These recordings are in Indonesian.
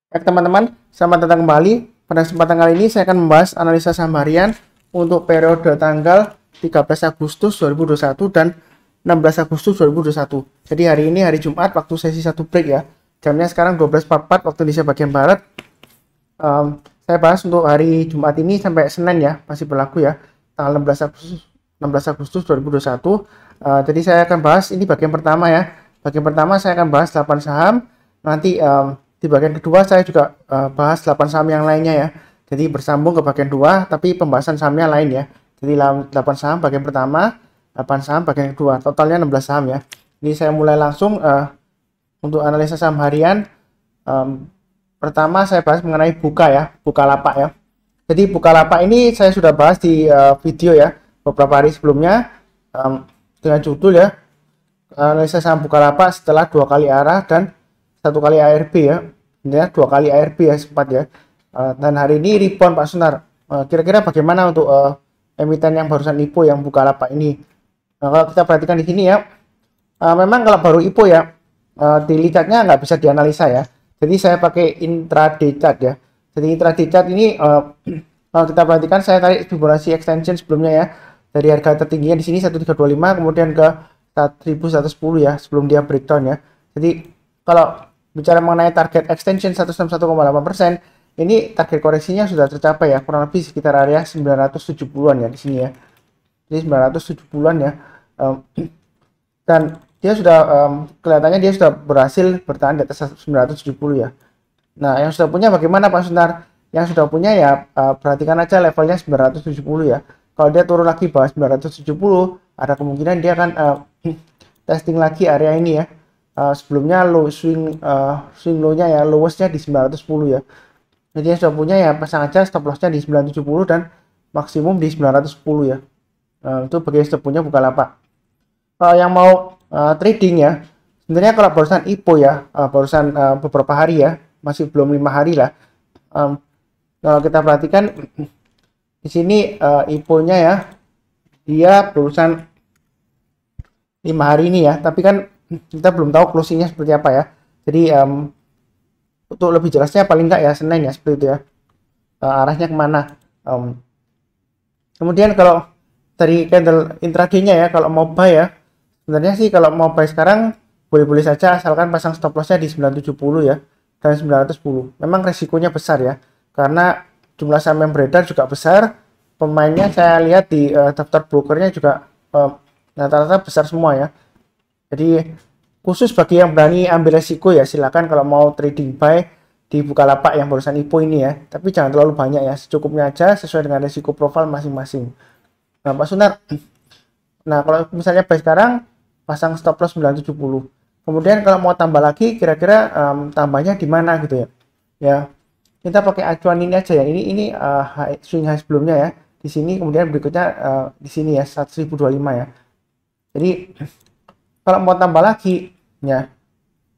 Baik teman-teman, selamat datang kembali. Pada kesempatan kali ini saya akan membahas analisa saham harian untuk periode tanggal 13 Agustus 2021 dan 16 Agustus 2021. Jadi hari ini hari Jumat, waktu sesi 1 break ya. Jamnya sekarang 12.44 waktu Indonesia bagian Barat. Saya bahas untuk hari Jumat ini sampai Senin ya, masih berlaku ya, tanggal 16 Agustus 2021. Jadi saya akan bahas ini bagian pertama ya. Bagian pertama saya akan bahas 8 saham. Nanti di bagian kedua saya juga bahas 8 saham yang lainnya ya. Jadi bersambung ke bagian 2 tapi pembahasan sahamnya lain ya. Jadi 8 saham bagian pertama, 8 saham bagian kedua. Totalnya 16 saham ya. Ini saya mulai langsung untuk analisa saham harian. Pertama saya bahas mengenai Bukalapak ya. Jadi Bukalapak ini saya sudah bahas di video ya beberapa hari sebelumnya dengan judul ya analisa saham Bukalapak setelah 2 kali arah dan 1 kali ARB ya. Ya, 2 kali ARB ya sempat ya. Dan hari ini rebound Pak Sunar. Kira-kira bagaimana untuk emiten yang barusan IPO yang Bukalapak ini? Kalau kita perhatikan di sini ya, memang kalau baru IPO ya, daily chartnya nggak bisa dianalisa ya. Jadi saya pakai intraday chart ya. Jadi intraday chart ini kalau kita perhatikan saya tarik Fibonacci extension sebelumnya ya. Dari harga tertingginya di sini 1325 kemudian ke 1110 ya sebelum dia breakdown ya. Jadi kalau bicara mengenai target extension 161,8%, ini target koreksinya sudah tercapai ya, kurang lebih sekitar area 970-an ya di sini ya. Jadi 970-an ya. Dan dia sudah kelihatannya dia sudah berhasil bertahan di atas 970 ya. Nah, yang sudah punya bagaimana Pak Sunar? Yang sudah punya ya perhatikan aja levelnya 970 ya. Kalau dia turun lagi bawah 970, ada kemungkinan dia akan testing lagi area ini ya. Sebelumnya low swing low-nya ya, lowest-nya di 910 ya. Jadi yang sudah punya ya pasang aja stop loss-nya di 970 dan maksimum di 910 ya. Itu bagi yang sudah punya Bukalapak. Kalau yang mau trading ya, sebenarnya kalau barusan IPO ya, barusan beberapa hari ya, masih belum 5 hari lah. Kalau kita perhatikan di sini IPO-nya ya, dia barusan 5 hari ini ya, tapi kan kita belum tahu closingnya seperti apa ya. Jadi untuk lebih jelasnya paling enggak ya Senin ya seperti itu ya, arahnya kemana. Kemudian kalau dari candle intraday-nya ya, kalau mau buy ya, sebenarnya sih kalau mau buy sekarang boleh-boleh saja asalkan pasang stop loss-nya di 970 ya dan 910. Memang resikonya besar ya, karena jumlah saham yang beredar juga besar. Pemainnya saya lihat di daftar brokernya juga rata-rata besar semua ya. Jadi khusus bagi yang berani ambil resiko ya silakan kalau mau trading buy di Bukalapak yang barusan IPO ini ya. Tapi jangan terlalu banyak ya, secukupnya aja sesuai dengan resiko profil masing-masing. Nah Pak Sunar, nah kalau misalnya buy sekarang pasang stop loss 970. Kemudian kalau mau tambah lagi kira-kira tambahnya di mana gitu ya. Ya kita pakai acuan ini aja ya. Ini swing high sebelumnya ya. Di sini kemudian berikutnya di sini ya 1025 ya. Jadi kalau mau tambah lagi ya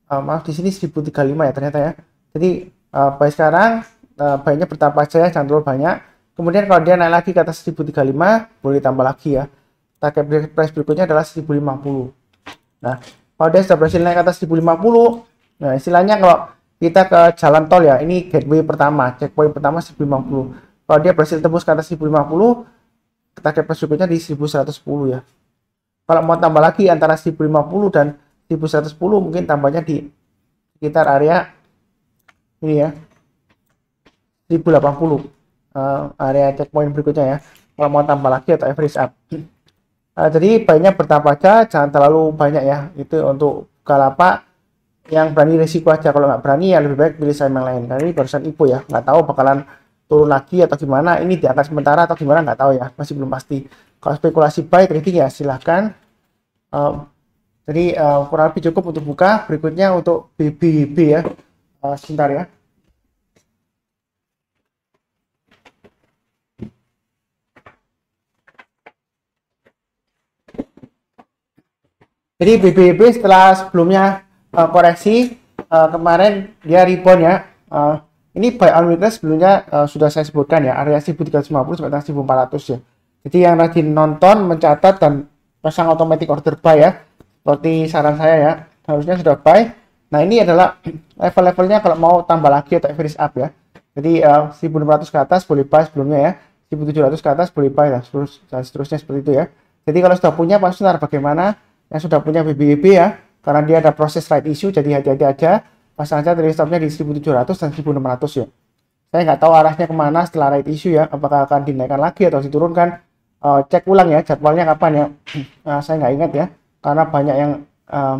maaf di sini 1035 ya ternyata ya. Jadi buy sekarang buy-nya bertahap aja ya, jangan terlalu banyak. Kemudian kalau dia naik lagi ke atas 1035 boleh tambah lagi ya. Target price berikutnya adalah 1050. Nah kalau dia sudah berhasil naik ke atas 1050, nah istilahnya kalau kita ke jalan tol ya, ini gateway pertama, checkpoint pertama 1050. Kalau dia berhasil tembus ke atas 1050, target price berikutnya di 1110 ya. Kalau mau tambah lagi antara 1050 dan 1110 mungkin tambahnya di sekitar area ini ya 1080 area checkpoint berikutnya ya. Kalau mau tambah lagi atau average up. Jadi baiknya bertahap aja, jangan terlalu banyak ya. Itu untuk Bukalapak yang berani risiko aja. Kalau nggak berani ya lebih baik pilih saham yang lain. Karena ini barusan IPO ya, nggak tahu bakalan turun lagi atau gimana. Ini diangkat sementara atau gimana nggak tahu ya, masih belum pasti. Kalau spekulasi buy trading ya silahkan. Jadi kurang lebih cukup untuk buka. Berikutnya untuk BBB ya, sebentar ya. Jadi BBB setelah sebelumnya koreksi kemarin dia rebound ya. Ini buy on weakness sebelumnya sudah saya sebutkan ya, area 1350 sampai 1400 ya. Jadi yang rajin nonton, mencatat dan pasang automatic order buy ya, seperti saran saya ya, harusnya sudah buy Nah, ini adalah level-levelnya kalau mau tambah lagi atau average up ya. Jadi 1600 ke atas boleh buy sebelumnya ya. 1700 ke atas boleh buy lah, dan seterusnya seperti itu ya. Jadi kalau sudah punya Pak Sunar, bagaimana yang sudah punya BBB ya, karena dia ada proses right issue, jadi hati-hati aja. Pasang aja trailing stopnya di 1700 dan 1600 ya. Saya nggak tahu arahnya kemana setelah right issue ya, apakah akan dinaikkan lagi atau diturunkan. Cek ulang ya jadwalnya kapan ya. Saya nggak ingat ya, karena banyak yang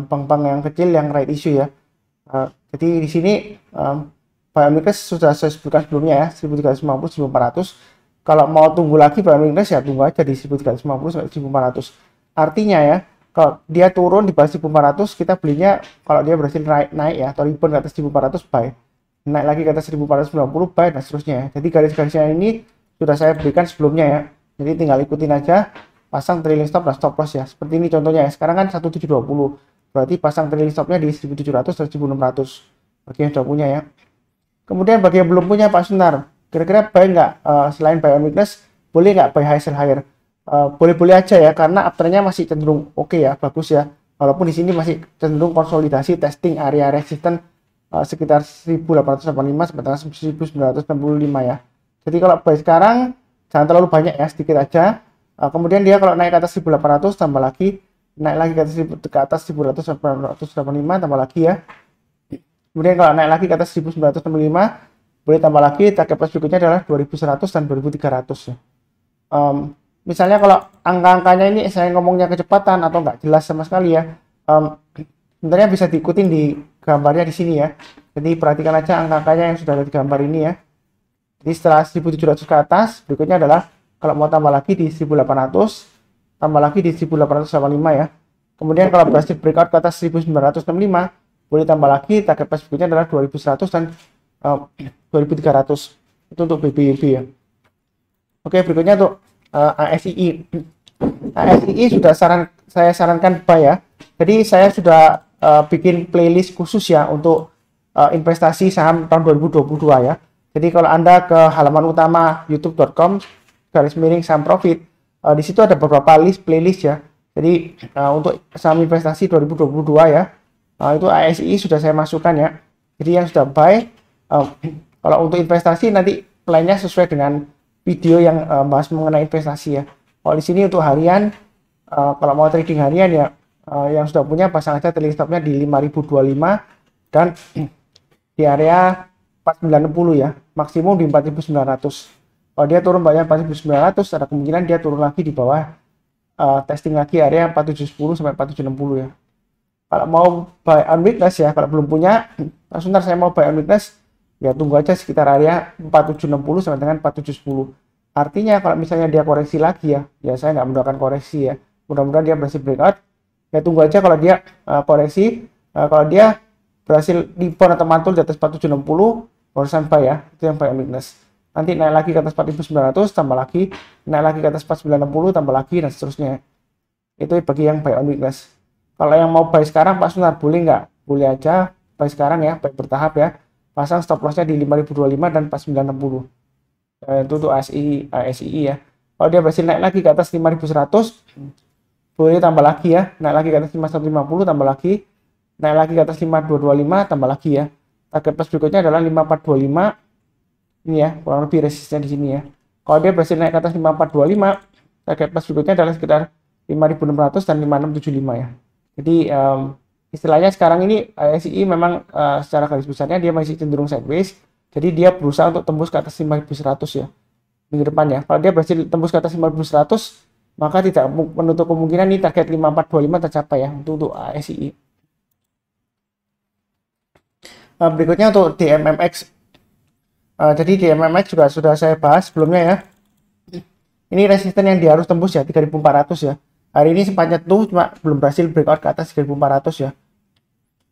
bank-bank yang kecil yang right issue ya. Jadi di sini buy on weakness sudah saya sebutkan sebelumnya ya, 1350 1400. Kalau mau tunggu lagi buy on weakness ya tunggu aja di 1350 sampai 1400. Artinya ya, kalau dia turun di bawah 1400 kita belinya, kalau dia berhasil naik ya atau rebound ke atas 1400 buy. Naik lagi ke atas 1490 buy dan seterusnya ya. Jadi garis-garisnya ini sudah saya berikan sebelumnya ya. Jadi tinggal ikutin aja, pasang trailing stop dan stop loss ya. Seperti ini contohnya ya. Sekarang kan 1720. Berarti pasang trailing stopnya di 1700 dan 1600 bagi yang sudah punya ya. Kemudian bagi yang belum punya Pak Sunar, kira-kira buy nggak selain buy on weakness, boleh nggak buy high sell higher? Boleh-boleh aja ya, karena uptrendnya masih cenderung oke ya, bagus ya. Walaupun di sini masih cenderung konsolidasi testing area resisten sekitar 1885 sampai 1965 ya. Jadi kalau buy sekarang jangan terlalu banyak ya, sedikit aja. Kemudian dia kalau naik ke atas 1800 tambah lagi, naik lagi ke atas 1985 tambah lagi ya. Kemudian kalau naik lagi ke atas 1965 boleh tambah lagi. Target price berikutnya adalah 2100 dan 2300 ya. Misalnya kalau angka-angkanya ini saya ngomongnya kecepatan atau nggak jelas sama sekali ya, sebenarnya bisa diikutin di gambarnya di sini ya. Jadi perhatikan aja angka-angkanya yang sudah ada di gambar ini ya. Jadi setelah 1700 ke atas berikutnya adalah kalau mau tambah lagi di 1800, tambah lagi di 1885 ya. Kemudian kalau berhasil breakout ke atas 1965 boleh tambah lagi. Target price berikutnya adalah 2100 dan 2300. Itu untuk BBB ya. Oke, berikutnya untuk ASII. ASII sudah saya sarankan buy ya. Jadi saya sudah bikin playlist khusus ya untuk investasi saham tahun 2022 ya. Jadi kalau Anda ke halaman utama youtube.com/saham profit, di situ ada beberapa playlist ya. Jadi untuk saham investasi 2022 ya, itu ASII sudah saya masukkan ya. Jadi yang sudah buy, kalau untuk investasi nanti plannya sesuai dengan video yang bahas mengenai investasi ya. Kalau di sini untuk harian, kalau mau trading harian ya, yang sudah punya pasang aja trailing stopnya di 5025 dan di area 4960 ya, maksimum di 4900. Kalau dia turun banyak 4900, ada kemungkinan dia turun lagi di bawah, testing lagi area 4710 sampai 4760 ya. Kalau mau buy on weakness ya, kalau belum punya, langsung ntar saya mau buy on weakness ya, tunggu aja sekitar area 4760 sampai dengan 4710. Artinya kalau misalnya dia koreksi lagi ya, saya nggak mendoakan koreksi ya, mudah-mudahan dia berhasil breakout ya. Tunggu aja kalau dia koreksi, kalau dia berhasil rebound atau mantul di atas 4760 barusan buy ya, itu yang buy on weakness. Nanti naik lagi ke atas 4900 tambah lagi, naik lagi ke atas 4960 tambah lagi dan seterusnya. Itu bagi yang buy on weakness. Kalau yang mau buy sekarang Pak Sunar, boleh nggak? Boleh aja buy sekarang ya, buy bertahap ya. Pasang stop lossnya di 5025 dan 4960. Itu untuk ASII ya. Kalau dia berhasil naik lagi ke atas 5100, boleh tambah lagi ya. Naik lagi ke atas 5150 tambah lagi. Naik lagi ke atas 5225 tambah lagi ya. Target price berikutnya adalah 5425. Ini ya, kurang lebih resisten di sini ya. Kalau dia berhasil naik ke atas 5425, target price berikutnya adalah sekitar 5600 dan 5675 ya. Jadi istilahnya sekarang ini ASII memang secara garis besarnya dia masih cenderung sideways. Jadi dia berusaha untuk tembus ke atas 5100 ya minggu depan ya. Kalau dia berhasil tembus ke atas 5100, maka tidak menutup kemungkinan ini target 5425 tercapai ya untuk ASII. Berikutnya untuk DMMX. Jadi DMMX juga sudah saya bahas sebelumnya ya. Ini resisten yang dia harus tembus ya, 3400 ya. Hari ini sempat nyentuh cuma belum berhasil breakout ke atas 3400 ya.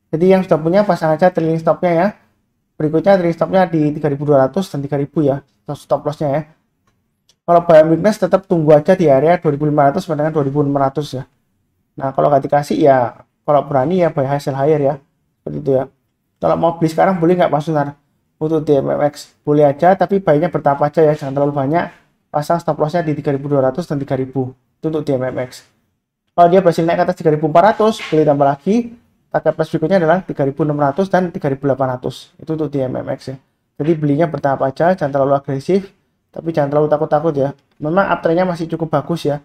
Jadi yang sudah punya pasang aja trailing stopnya ya. Berikutnya trailing stopnya di 3200 dan 3000 ya, stop lossnya ya. Kalau buy on weakness tetap tunggu aja di area 2500 sampai dengan 2600 ya. Nah kalau nggak dikasih ya, kalau berani ya buy high sell higher ya, seperti itu ya. Kalau mau beli sekarang boleh nggak Pak Sunar? Untuk DMMX boleh aja, tapi buy-nya bertahap aja ya, jangan terlalu banyak. Pasang stop lossnya di 3200 dan 3000. Itu untuk DMMX. Kalau dia berhasil naik ke atas 3400, boleh tambah lagi. target price berikutnya adalah 3.600 dan 3.800. Itu untuk di MMX ya. Jadi belinya bertahap aja, jangan terlalu agresif, tapi jangan terlalu takut-takut ya. Memang uptrendnya masih cukup bagus ya.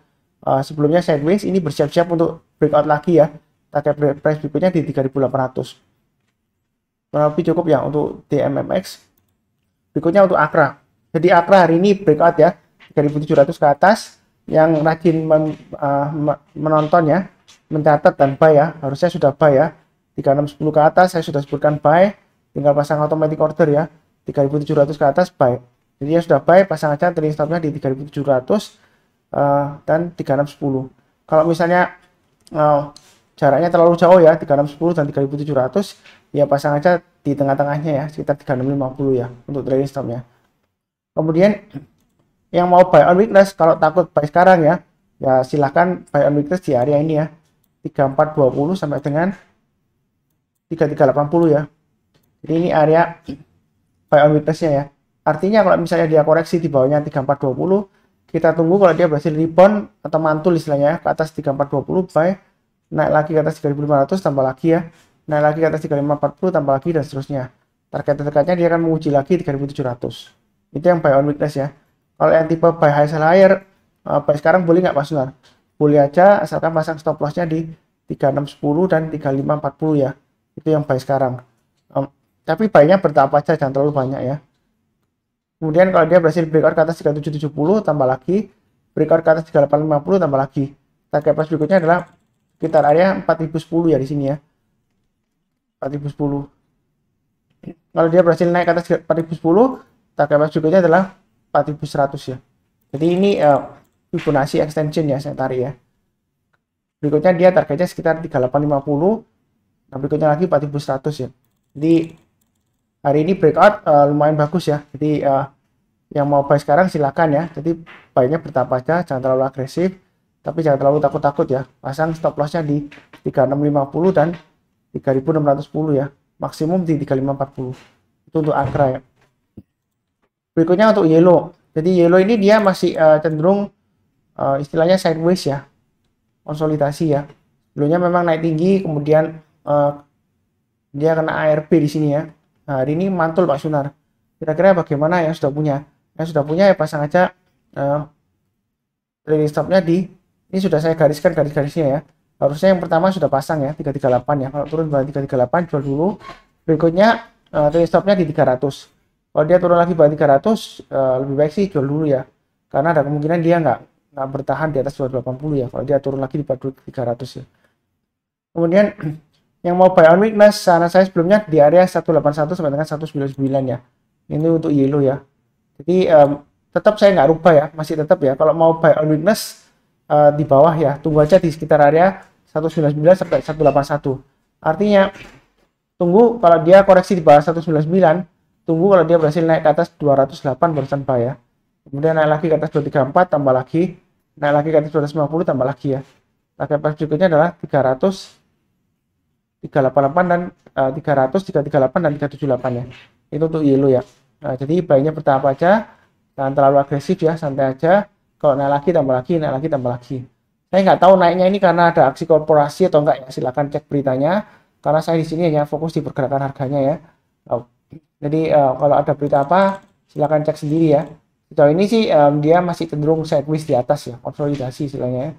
Sebelumnya sideways, ini bersiap-siap untuk breakout lagi ya. Target price berikutnya di 3.800. Kurang lebih cukup ya untuk di MMX. Berikutnya untuk Akra. Jadi Akra hari ini breakout ya, 3.700 ke atas. Yang rajin menonton ya, mencatat dan buy ya, harusnya sudah buy ya. 3610 ke atas saya sudah sebutkan buy, tinggal pasang automatic order ya. 3.700 ke atas buy. Jadi ya sudah buy, pasang aja trailing stopnya di 3.700 dan 3610. Kalau misalnya jaraknya terlalu jauh ya, 3610 dan 3.700, ya pasang aja di tengah-tengahnya ya, sekitar 3650 ya untuk trailing stopnya. Kemudian yang mau buy on weakness, kalau takut buy sekarang ya, ya silahkan buy on weakness di area ini ya, 3420 sampai dengan 3380 ya. Jadi ini area buy on weaknessnya ya. Artinya kalau misalnya dia koreksi di bawahnya 3420, kita tunggu kalau dia berhasil rebound atau mantul istilahnya ke atas 3420 buy, naik lagi ke atas 3500 tambah lagi ya, naik lagi ke atas 3540 tambah lagi dan seterusnya. Target terdekatnya dia akan menguji lagi 3700. Itu yang buy on weakness ya. Kalau yang tipe buy high sell higher, buy sekarang boleh nggak Pak Sunar? Boleh aja, asalkan pasang stop lossnya di 3610 dan 3540 ya. Itu yang buy sekarang. Tapi buy-nya bertahap aja, jangan terlalu banyak ya. Kemudian kalau dia berhasil breakout ke atas 3770 tambah lagi, breakout ke atas 3850 tambah lagi. Target price berikutnya adalah sekitar area 4010 ya di sini ya. 4010. Kalau dia berhasil naik ke atas 4010, target price berikutnya adalah 4100 ya. Jadi ini Fibonacci extension ya saya tarik ya. Berikutnya dia targetnya sekitar 3850. Nah berikutnya lagi 4100 ya. Jadi hari ini breakout lumayan bagus ya. Jadi yang mau buy sekarang silakan ya. Jadi buy-nya bertahap aja, jangan terlalu agresif, tapi jangan terlalu takut-takut ya. Pasang stop loss-nya di 3650 dan 3610 ya. Maksimum di 3540. Itu untuk Akra ya. Berikutnya untuk Yellow. Jadi Yellow ini dia masih cenderung istilahnya sideways ya. Konsolidasi ya. Sebelumnya memang naik tinggi, kemudian dia kena ARB di sini ya. Nah, hari ini mantul Pak Sunar. Kira-kira bagaimana yang sudah punya? Yang sudah punya ya pasang aja trailing stopnya di, ini sudah saya gariskan garis-garisnya ya. Harusnya yang pertama sudah pasang ya 338 ya. Kalau turun bawah 338 jual dulu. Berikutnya trailing stopnya di 300. Kalau dia turun lagi bawah 300 lebih baik sih jual dulu ya. Karena ada kemungkinan dia nggak bertahan di atas 280 ya. Kalau dia turun lagi di bawah 300 ya. Kemudian yang mau buy on weakness, saran saya sebelumnya di area 181 sampai dengan 199 ya. Ini untuk Yellow ya. Jadi tetap saya nggak rubah ya, masih tetap ya. Kalau mau buy on weakness di bawah ya, tunggu aja di sekitar area 199 sampai 181. Artinya tunggu kalau dia koreksi di bawah 199, tunggu kalau dia berhasil naik ke atas 208 barusan buy ya. Kemudian naik lagi ke atas 234 tambah lagi, naik lagi ke atas 250 tambah lagi ya. Target price berikutnya adalah 300, 388 dan 300, 338 dan 378 ya. Itu untuk Yellow ya. Nah, jadi buy-nya bertahap aja, jangan terlalu agresif ya, santai aja. Kalau naik lagi tambah lagi, naik lagi tambah lagi. Saya nggak tahu naiknya ini karena ada aksi korporasi atau enggak ya. Silakan cek beritanya. Karena saya di sini hanya fokus di pergerakan harganya ya. Jadi kalau ada berita apa, silakan cek sendiri ya. Sejauh ini sih dia masih cenderung sideways di atas ya, konsolidasi istilahnya ya.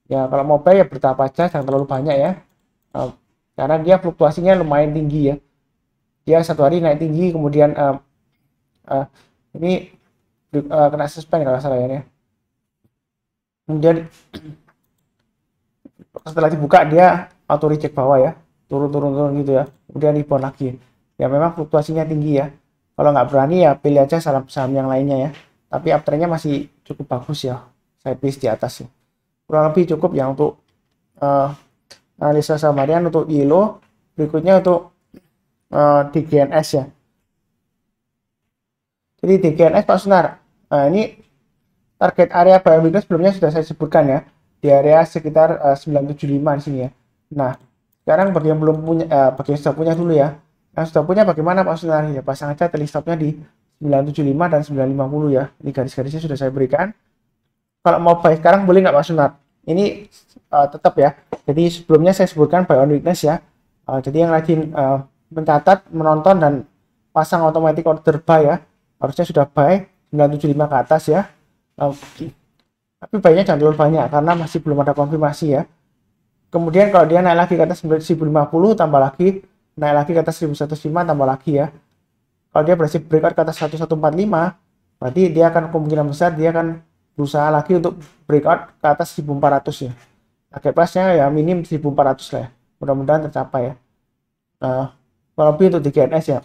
Ya kalau mau buy ya bertahap aja, jangan terlalu banyak ya. Karena dia fluktuasinya lumayan tinggi ya. Dia satu hari naik tinggi, kemudian ini kena suspend kalau salah ya. Kemudian setelah dibuka dia auto reject bawah ya, turun gitu ya. Kemudian rebound lagi. Ya memang fluktuasinya tinggi ya. Kalau nggak berani ya pilih aja saham-saham yang lainnya ya. Tapi uptrendnya masih cukup bagus ya, sideways di atas ya. Kurang lebih cukup ya untuk analisa saham harian untuk Yellow. Berikutnya untuk DGNS ya. Jadi DGNS Pak Sunar, ini target area buy on weakness sebelumnya sudah saya sebutkan ya, di area sekitar 975 di sini ya. Nah sekarang bagi yang belum punya, bagi yang sudah punya dulu ya. Yang sudah punya bagaimana Pak Sunar? Ya pasang aja trailing stopnya di 975 dan 950 ya. Ini garis-garisnya sudah saya berikan. Kalau mau buy sekarang boleh nggak Pak Sunar? Ini tetap ya. Jadi sebelumnya saya sebutkan buy on weakness ya. Jadi yang rajin mencatat, menonton, dan pasang automatic order buy ya, harusnya sudah buy 975 ke atas ya. Tapi buy-nya jangan terlalu banyak karena masih belum ada konfirmasi ya. Kemudian kalau dia naik lagi ke atas 1050 tambah lagi, naik lagi ke atas 1105 tambah lagi ya. Kalau dia berhasil breakout ke atas 1145, berarti dia akan kemungkinan besar dia akan berusaha lagi untuk breakout ke atas 1400 ya. Target price-nya ya minim 1400 lah ya. Mudah-mudahan tercapai ya. Walaupun untuk di GNS ya.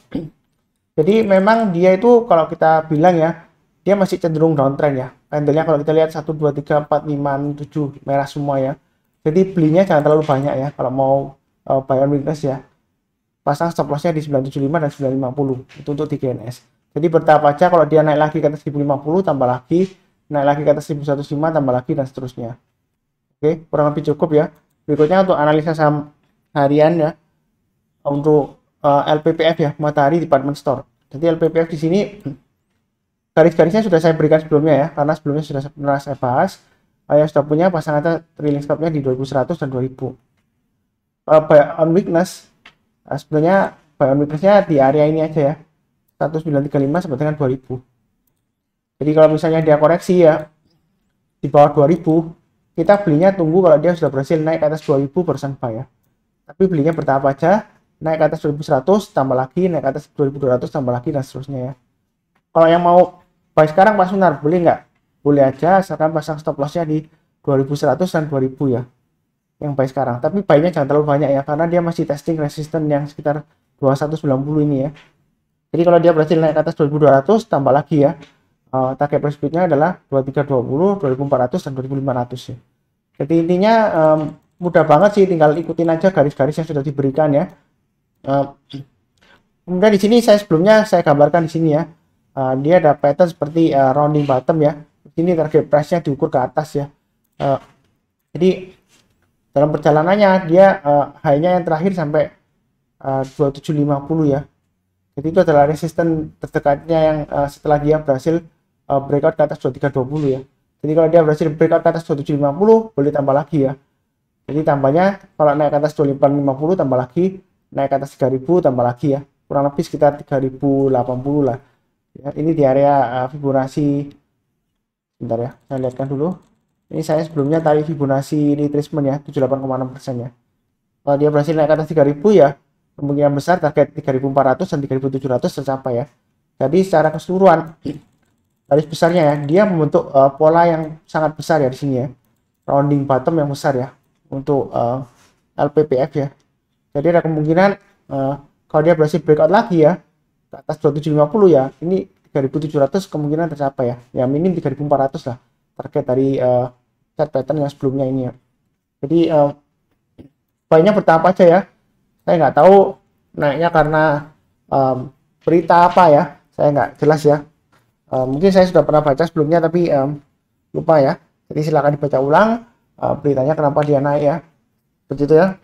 Jadi memang dia itu kalau kita bilang ya, dia masih cenderung downtrend ya. Candlenya kalau kita lihat 1, 2, 3, 4, 5, 7 merah semua ya. Jadi belinya jangan terlalu banyak ya kalau mau buy on weakness ya. Pasang stop lossnya di 975 dan 950 itu untuk di GNS. Jadi bertahap aja, kalau dia naik lagi ke atas 1050 tambah lagi, naik lagi ke atas 1105 tambah lagi, dan seterusnya. Oke, kurang lebih cukup ya. Berikutnya untuk analisa saham harian ya, untuk LPPF ya, Matahari Department Store. Jadi LPPF di sini garis-garisnya sudah saya berikan sebelumnya ya, karena sebelumnya sudah pernah saya bahas. Yang sudah punya pasangan trailing stopnya di 2100 dan 2000. Buy on weakness, sebenarnya buy on weaknessnya di area ini aja ya, 1935 sampai dengan 2000. Jadi kalau misalnya dia koreksi ya di bawah 2000, kita belinya tunggu kalau dia sudah berhasil naik ke atas 2000 persen buy ya. Tapi belinya bertahap aja, naik ke atas 2100 tambah lagi, naik ke atas 2200 tambah lagi, dan seterusnya ya. Kalau yang mau buy sekarang Pak Sunar, boleh nggak? Boleh aja, asalkan pasang stop lossnya di 2100 dan 2000 ya, yang buy sekarang. Tapi buy-nya jangan terlalu banyak ya, karena dia masih testing resisten yang sekitar 2190 ini ya. Jadi kalau dia berhasil naik ke atas 2200 tambah lagi ya, target price bid-nya adalah 2320, 2400 dan 2500 ya. Jadi intinya mudah banget sih, tinggal ikutin aja garis-garis yang sudah diberikan ya. Kemudian di sini sebelumnya saya gambarkan di sini ya, dia ada pattern seperti rounding bottom ya. Ini target price-nya diukur ke atas ya. Jadi dalam perjalanannya dia high-nya yang terakhir sampai 2750 ya. Jadi itu adalah resisten terdekatnya yang setelah dia berhasil breakout ke atas 2320 ya. Jadi kalau dia berhasil breakout ke atas 2750, boleh tambah lagi ya. Jadi tambahnya kalau naik ke atas 2450 tambah lagi, naik ke atas 3000 tambah lagi ya. Kurang lebih sekitar 3080 lah. Ya, ini di area Fibonacci. Bentar ya, saya lihatkan dulu. Ini saya sebelumnya tarik Fibonacci retracement ya, 78,6% ya. Kalau dia berhasil naik ke atas 3000 ya, kemungkinan besar target 3400 dan 3700 tercapai ya. Jadi secara keseluruhan garis besarnya ya, dia membentuk pola yang sangat besar ya di sini ya. Rounding bottom yang besar ya untuk LPPF ya. Jadi ada kemungkinan kalau dia berhasil breakout lagi ya ke atas 2750 ya, ini 3700 kemungkinan tercapai ya. Ya minim 3400 lah target dari chart pattern yang sebelumnya ini ya. Jadi buy-nya bertahap aja ya. Saya nggak tahu naiknya karena berita apa ya, saya nggak jelas ya. Mungkin saya sudah pernah baca sebelumnya tapi lupa ya. Jadi silakan dibaca ulang beritanya kenapa dia naik ya, begitu ya.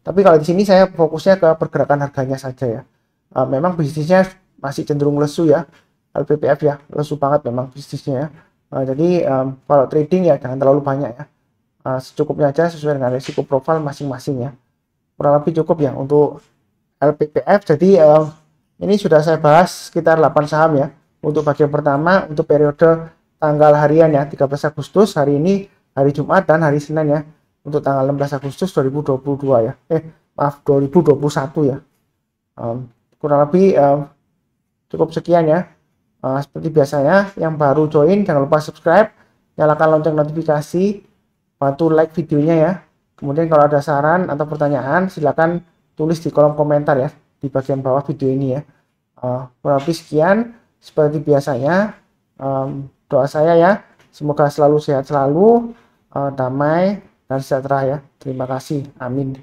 Tapi kalau di sini saya fokusnya ke pergerakan harganya saja ya. Memang bisnisnya masih cenderung lesu ya, LPPF ya, lesu banget memang bisnisnya ya. Jadi kalau trading ya jangan terlalu banyak ya, secukupnya aja sesuai dengan risiko profil masing-masing ya. Kurang lebih cukup ya untuk LPPF. Jadi ini sudah saya bahas sekitar 8 saham ya untuk bagian pertama untuk periode tanggal harian ya, 13 Agustus hari ini, hari Jumat dan hari Senin ya, untuk tanggal 16 Agustus 2022 ya, maaf 2021 ya. Kurang lebih cukup sekian ya. Seperti biasanya, yang baru join jangan lupa subscribe, nyalakan lonceng notifikasi, bantu like videonya ya. Kemudian kalau ada saran atau pertanyaan silakan tulis di kolom komentar ya di bagian bawah video ini ya. Kurang lebih sekian, seperti biasanya doa saya ya, semoga selalu sehat selalu, damai dan sejahtera ya. Terima kasih, amin.